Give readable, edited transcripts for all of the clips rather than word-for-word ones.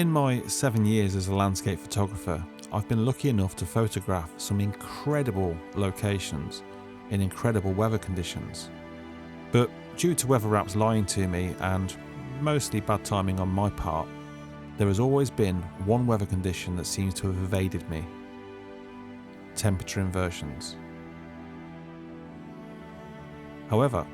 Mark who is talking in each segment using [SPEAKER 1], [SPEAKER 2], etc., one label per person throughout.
[SPEAKER 1] In my 7 years as a landscape photographer, I've been lucky enough to photograph some incredible locations in incredible weather conditions. But due to weather apps lying to me and mostly bad timing on my part, there has always been one weather condition that seems to have evaded me: temperature inversions. However,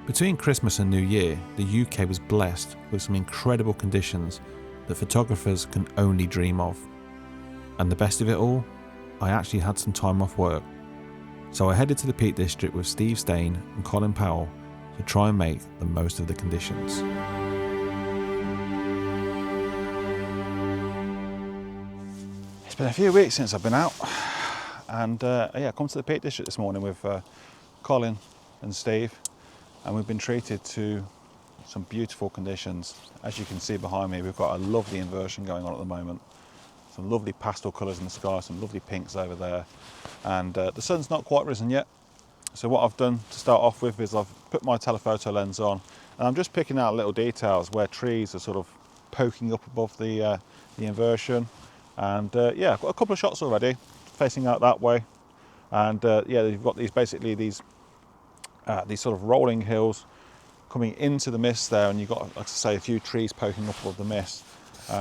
[SPEAKER 1] between Christmas and New Year, the UK was blessed with some incredible conditions that photographers can only dream of. And the best of it all, I actually had some time off work. So I headed to the Peak District with Steve Stain and Colin Powell to try and make the most of the conditions. It's been a few weeks since I've been out, and I come to the Peak District this morning with Colin and Steve, and we've been treated to some beautiful conditions. As you can see behind me, we've got a lovely inversion going on at the moment. Some lovely pastel colours in the sky, some lovely pinks over there, and the sun's not quite risen yet. So what I've done to start off with is I've put my telephoto lens on, and I'm just picking out little details where trees are sort of poking up above the inversion. And I've got a couple of shots already facing out that way, and you've got these sort of rolling hills coming into the mist there, and you've got, like I say, a few trees poking up above the mist.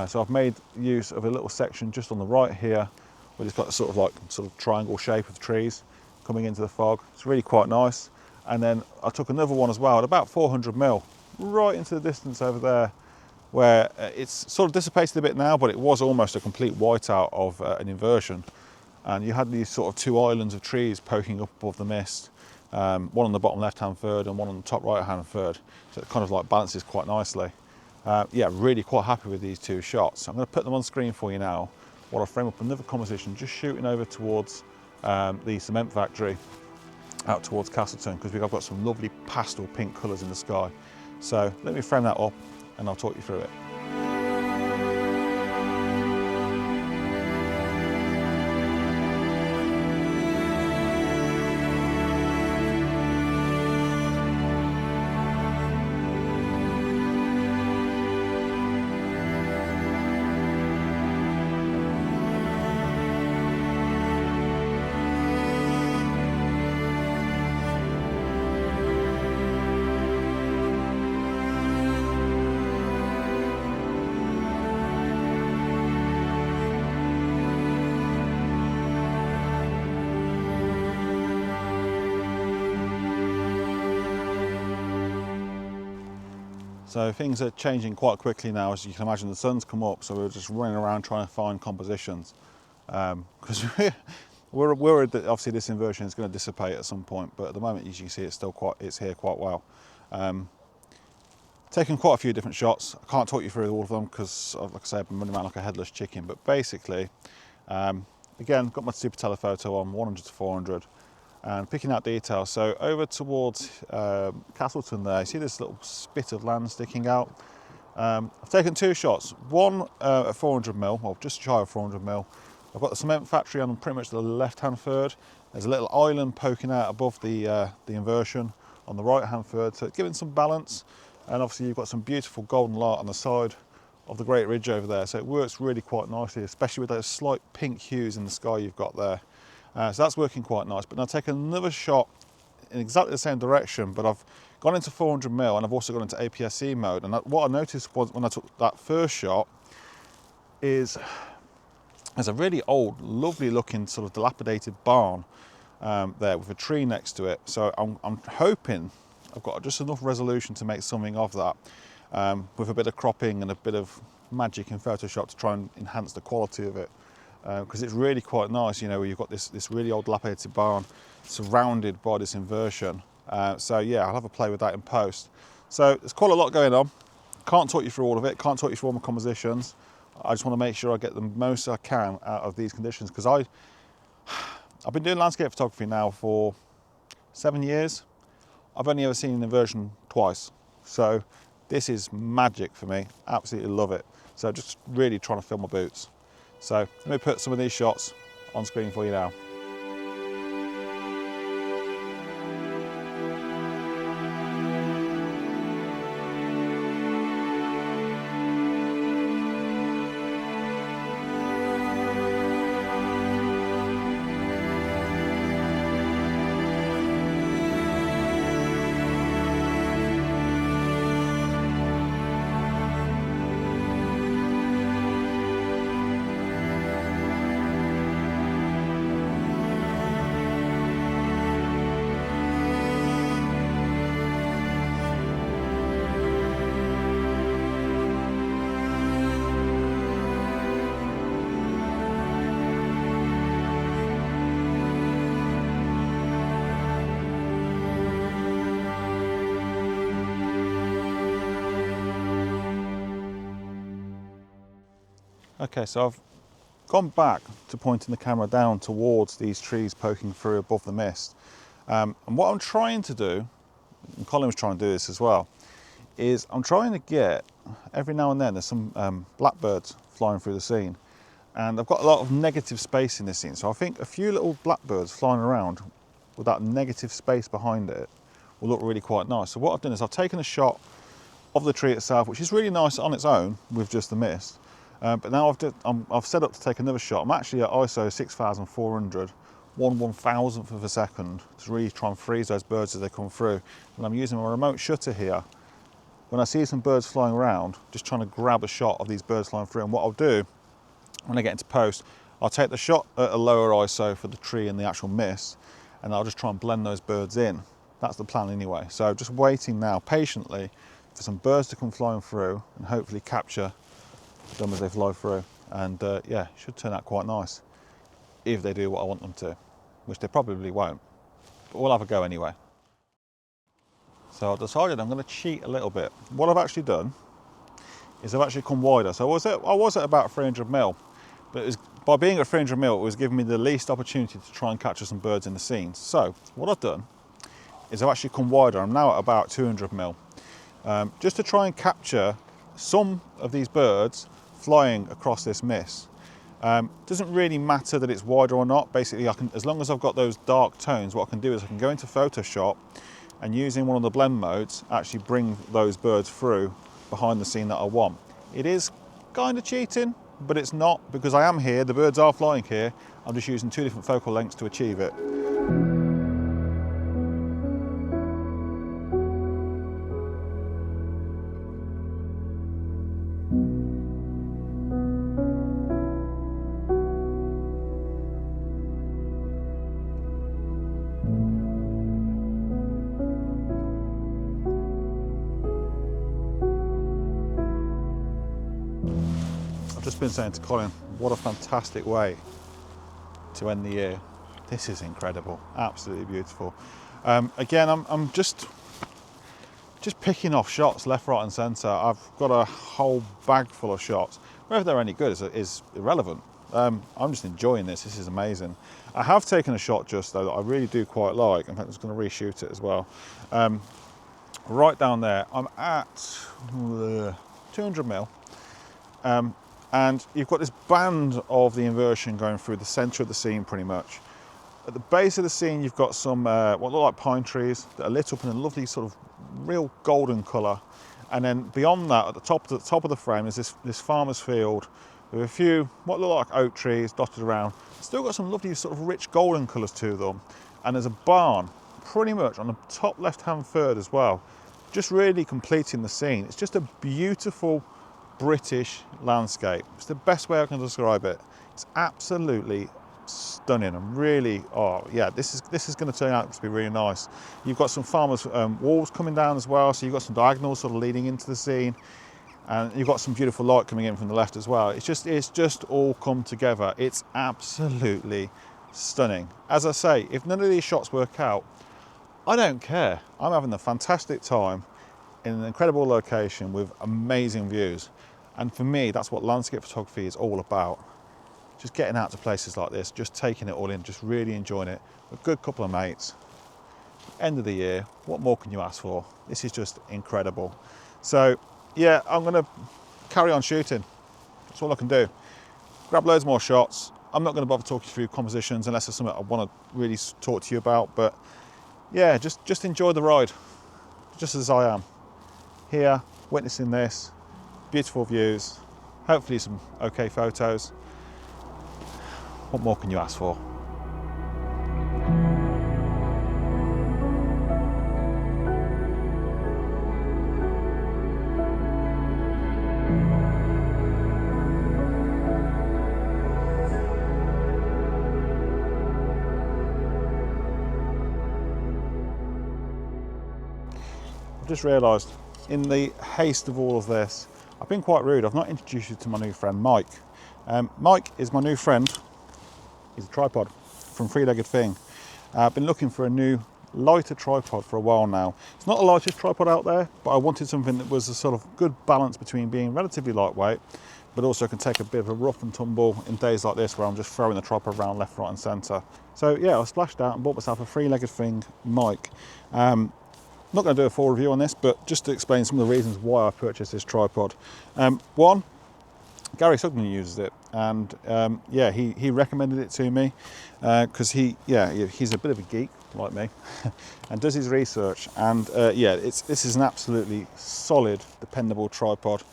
[SPEAKER 1] So I've made use of a little section just on the right here, where it's got a sort of triangle shape of trees coming into the fog. It's really quite nice. And then I took another one as well at about 400mm, right into the distance over there, where it's sort of dissipated a bit now, but it was almost a complete whiteout of an inversion. And you had these sort of two islands of trees poking up above the mist. One on the bottom left-hand third and one on the top right-hand third. So it kind of like balances quite nicely. Really quite happy with these two shots. I'm going to put them on screen for you now while I frame up another composition just shooting over towards the cement factory out towards Castleton, because I've got some lovely pastel pink colours in the sky. So let me frame that up and I'll talk you through it. So things are changing quite quickly now, as you can imagine. The sun's come up, so we're just running around trying to find compositions, because we're worried that obviously this inversion is going to dissipate at some point. But at the moment, as you can see, it's here quite well. Taken quite a few different shots. I can't talk you through all of them because, like I say, I've been running around like a headless chicken. But basically, again, got my super telephoto on 100 to 400. And picking out details. So over towards Castleton there, you see this little spit of land sticking out. I've taken two shots, one at 400mm, or just shy of 400mm. I've got the cement factory on pretty much the left-hand third. There's a little island poking out above the inversion on the right-hand third, so it's giving some balance. And obviously you've got some beautiful golden light on the side of the Great Ridge over there, so it works really quite nicely, especially with those slight pink hues in the sky you've got there. So that's working quite nice. But now I've taken another shot in exactly the same direction, but I've gone into 400mm and I've also gone into APS-C mode. And what I noticed was when I took that first shot is there's a really old, lovely looking sort of dilapidated barn there with a tree next to it. So I'm hoping I've got just enough resolution to make something of that, with a bit of cropping and a bit of magic in Photoshop to try and enhance the quality of it. Because it's really quite nice, you know, where you've got this really old dilapidated barn surrounded by this inversion. So yeah, I'll have a play with that in post. So there's quite a lot going on. Can't talk you through all of it, can't talk you through all my compositions. I just want to make sure I get the most I can out of these conditions, because I've been doing landscape photography now for 7 years. I've only ever seen an inversion twice. So this is magic for me, absolutely love it. So just really trying to fill my boots. So let me put some of these shots on screen for you now. Okay, so I've gone back to pointing the camera down towards these trees poking through above the mist. And what I'm trying to do, and Colin was trying to do this as well, is I'm trying to get, every now and then there's some blackbirds flying through the scene. And I've got a lot of negative space in this scene. So I think a few little blackbirds flying around with that negative space behind it will look really quite nice. So what I've done is I've taken a shot of the tree itself, which is really nice on its own with just the mist. But now I've set up to take another shot. I'm actually at ISO 6400, 1/1000th of a second to really try and freeze those birds as they come through. And I'm using my remote shutter here. When I see some birds flying around, just trying to grab a shot of these birds flying through. And what I'll do, when I get into post, I'll take the shot at a lower ISO for the tree and the actual mist, and I'll just try and blend those birds in. That's the plan anyway. So just waiting now patiently for some birds to come flying through and hopefully capture them as they fly through. And yeah, should turn out quite nice if they do what I want them to, which they probably won't, but we'll have a go anyway. So I've decided I'm going to cheat a little bit. What I've actually done is I've actually come wider. So I was at about 300mm, but it was, by being at 300mm, it was giving me the least opportunity to try and capture some birds in the scene. So what I've done is I've actually come wider. I'm now at about 200mm, just to try and capture some of these birds flying across this mist. Doesn't really matter that it's wider or not. Basically, as long as I've got those dark tones, what I can do is I can go into Photoshop and using one of the blend modes, actually bring those birds through behind the scene that I want. It is kind of cheating, but it's not, because I am here, the birds are flying here. I'm just using two different focal lengths to achieve it. I've just been saying to Colin, what a fantastic way to end the year. This is incredible, absolutely beautiful. Again, I'm just picking off shots left, right and centre. I've got a whole bag full of shots. Whether they're any good is irrelevant. I'm just enjoying this. This is amazing. I have taken a shot just though that I really do quite like. In fact, I'm just going to reshoot it as well. Right down there, I'm at 200mm. And you've got this band of the inversion going through the centre of the scene pretty much. At the base of the scene, you've got some what look like pine trees that are lit up in a lovely sort of real golden colour. And then beyond that, at the top of the frame, is this farmer's field with a few what look like oak trees dotted around. Still got some lovely sort of rich golden colours to them. And there's a barn pretty much on the top left-hand third as well, just really completing the scene. It's just a beautiful British landscape. It's the best way I can describe it. It's absolutely stunning. I'm really, oh yeah, this is going to turn out to be really nice. You've got some farmers' walls coming down as well, so you've got some diagonals sort of leading into the scene, and you've got some beautiful light coming in from the left as well. It's just all come together. It's absolutely stunning. As I say, if none of these shots work out, I don't care. I'm having a fantastic time in an incredible location with amazing views. And for me, that's what landscape photography is all about. Just getting out to places like this, just taking it all in, just really enjoying it. A good couple of mates. End of the year, what more can you ask for? This is just incredible. So yeah, I'm gonna carry on shooting. That's all I can do. Grab loads more shots. I'm not gonna bother talking through compositions unless there's something I wanna really talk to you about, but yeah, just enjoy the ride, just as I am. Here, witnessing this, beautiful views, hopefully some okay photos. What more can you ask for? I've just realised, in the haste of all of this, I've been quite rude. I've not introduced you to my new friend, Mike. Mike is my new friend. He's a tripod from Three Legged Thing. I've been looking for a new lighter tripod for a while now. It's not the lightest tripod out there, but I wanted something that was a sort of good balance between being relatively lightweight, but also can take a bit of a rough and tumble in days like this where I'm just throwing the tripod around left, right and centre. So yeah, I splashed out and bought myself a three-legged thing mic. I'm not going to do a full review on this, but just to explain some of the reasons why I purchased this tripod. One, Gary Sugden uses it, and yeah, he recommended it to me because he's a bit of a geek like me and does his research, and yeah, this is an absolutely solid, dependable tripod.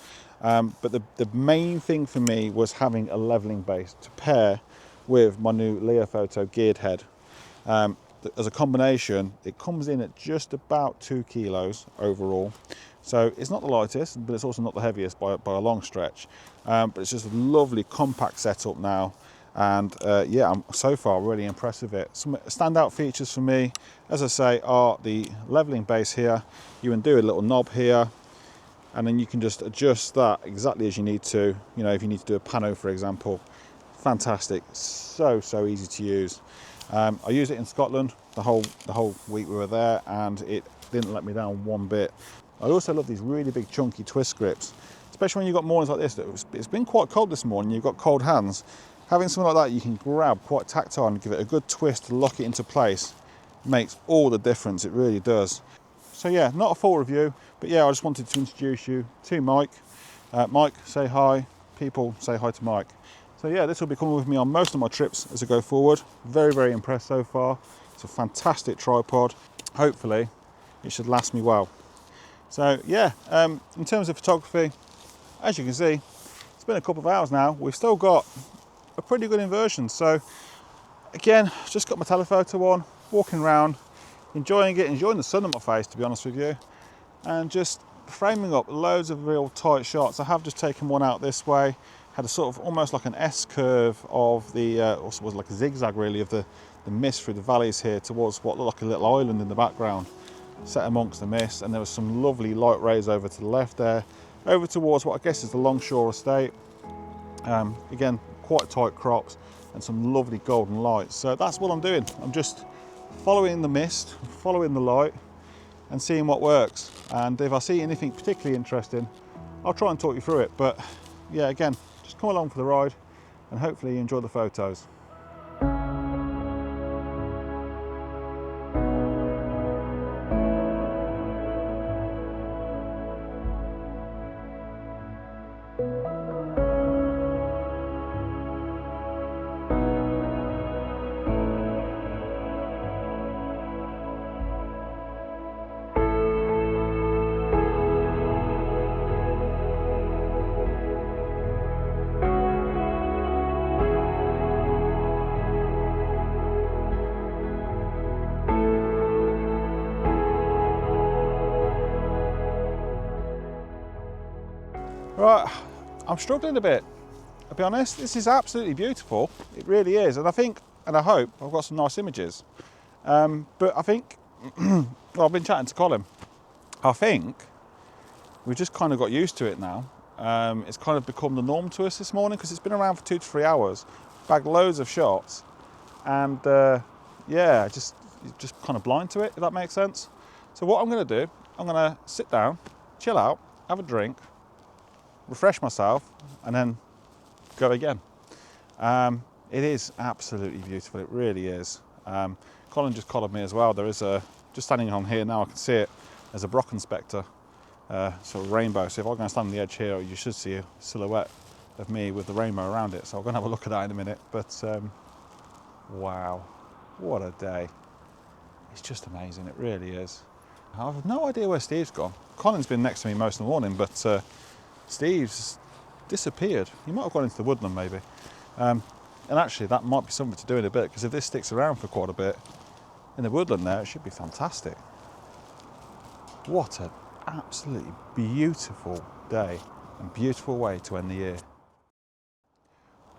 [SPEAKER 1] But the main thing for me was having a leveling base to pair with my new Leophoto geared head. As a combination, it comes in at just about 2 kilos overall. So it's not the lightest, but it's also not the heaviest by a long stretch. But it's just a lovely compact setup now. And yeah, I'm so far really impressed with it. Some standout features for me, as I say, are the leveling base here. You can do a little knob here, and then you can just adjust that exactly as you need to. You know, if you need to do a pano, for example. Fantastic, so easy to use. I used it in Scotland the whole week we were there, and it didn't let me down one bit. I also love these really big chunky twist grips, especially when you've got mornings like this. It's been quite cold this morning, you've got cold hands. Having something like that you can grab quite tactile and give it a good twist to lock it into place makes all the difference, it really does. So yeah, not a full review, but yeah, I just wanted to introduce you to Mike. Mike, say hi. People, say hi to Mike. So yeah, this will be coming with me on most of my trips as I go forward. Very impressed so far. It's a fantastic tripod. Hopefully, it should last me well. So yeah, in terms of photography, as you can see, it's been a couple of hours now. We've still got a pretty good inversion. So again, just got my telephoto on, walking around, enjoying the sun on my face, to be honest with you, and just framing up loads of real tight shots. I have just taken one out this way, had a sort of almost like an S curve of the, also was like a zigzag really of the mist through the valleys here towards what looked like a little island in the background, set amongst the mist, and there was some lovely light rays over to the left there, over towards what I guess is the Longshore estate. Again, quite tight crops and some lovely golden lights. So that's what I'm doing. I'm just following the mist, following the light, and seeing what works. And if I see anything particularly interesting, I'll try and talk you through it. But yeah, again, just come along for the ride and hopefully you enjoy the photos. Right, I'm struggling a bit, I'll be honest. This is absolutely beautiful, it really is, and I think, and I hope, I've got some nice images. But I think, well, I've been chatting to Colin, I think we've just kind of got used to it now. It's kind of become the norm to us this morning because it's been around for 2 to 3 hours, bagged loads of shots, and yeah, just kind of blind to it, if that makes sense. So what I'm going to do, I'm going to sit down, chill out, have a drink, refresh myself, and then go again. It is absolutely beautiful, it really is. Colin just collared me as well. There is a, just standing on here now, I can see it, there's a Brocken Spectre, sort of rainbow. So if I'm going to stand on the edge here, you should see a silhouette of me with the rainbow around it. So I'm going to have a look at that in a minute. But wow, what a day. It's just amazing, it really is. I have no idea where Steve's gone. Colin's been next to me most of the morning, but Steve's disappeared. He might have gone into the woodland maybe. And actually that might be something to do in a bit, because if this sticks around for quite a bit in the woodland there, it should be fantastic. What an absolutely beautiful day and beautiful way to end the year.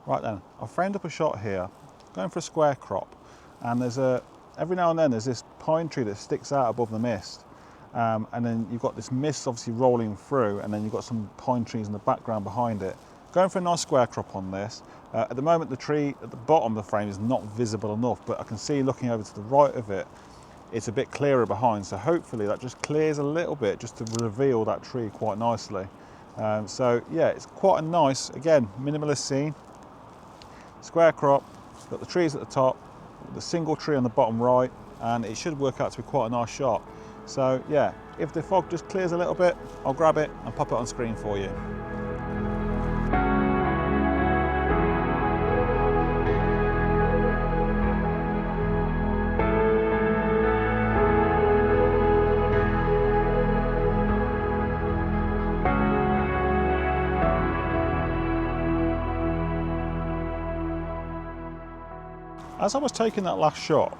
[SPEAKER 1] Right then, I've framed up a shot here, going for a square crop, and there's every now and then there's this pine tree that sticks out above the mist. And then you've got this mist obviously rolling through, and then you've got some pine trees in the background behind it. Going for a nice square crop on this. At the moment the tree at the bottom of the frame is not visible enough, but I can see looking over to the right of it, it's a bit clearer behind, so hopefully that just clears a little bit just to reveal that tree quite nicely. So yeah, it's quite a nice, again, minimalist scene. Square crop, got the trees at the top, the single tree on the bottom right, and it should work out to be quite a nice shot. So yeah, if the fog just clears a little bit, I'll grab it and pop it on screen for you. As I was taking that last shot,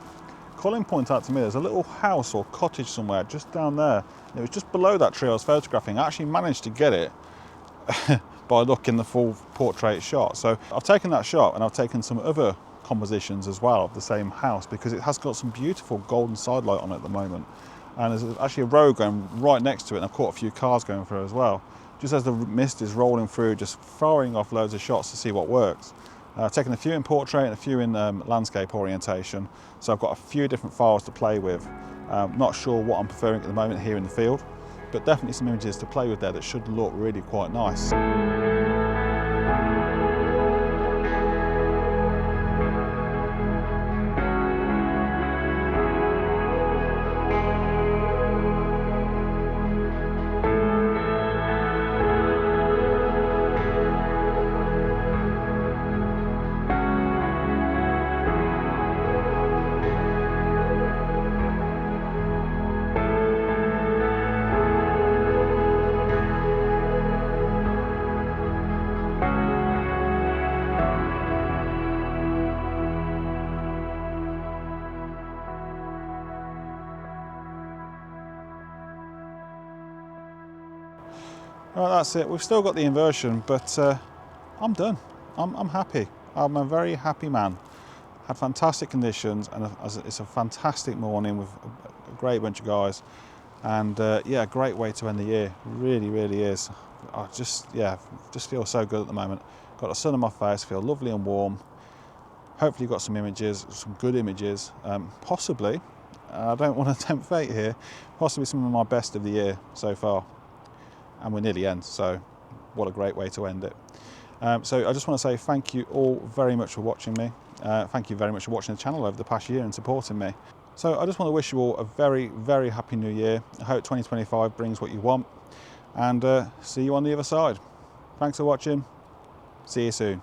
[SPEAKER 1] Colin pointed out to me there's a little house or cottage somewhere just down there. And it was just below that tree I was photographing. I actually managed to get it by looking the full portrait shot. So I've taken that shot and I've taken some other compositions as well of the same house, because it has got some beautiful golden sidelight on it at the moment. And there's actually a road going right next to it, and I've caught a few cars going through as well. Just as the mist is rolling through, just firing off loads of shots to see what works. I've taken a few in portrait and a few in landscape orientation, so I've got a few different files to play with. Not sure what I'm preferring at the moment here in the field, but definitely some images to play with there that should look really quite nice. Right, that's it. We've still got the inversion, but I'm done. I'm happy. I'm a very happy man. Had fantastic conditions, and it's a fantastic morning with a great bunch of guys. And yeah, great way to end the year. Really, really is. I just feel so good at the moment. Got the sun on my face, feel lovely and warm. Hopefully got some images, some good images. Possibly, I don't want to tempt fate here, possibly some of my best of the year so far. And we're near the end, so what a great way to end it. So I just want to say thank you all very much for watching me. Thank you very much for watching the channel over the past year and supporting me. So I just want to wish you all a very, very happy new year. I hope 2025 brings what you want, and see you on the other side. Thanks for watching. See you soon.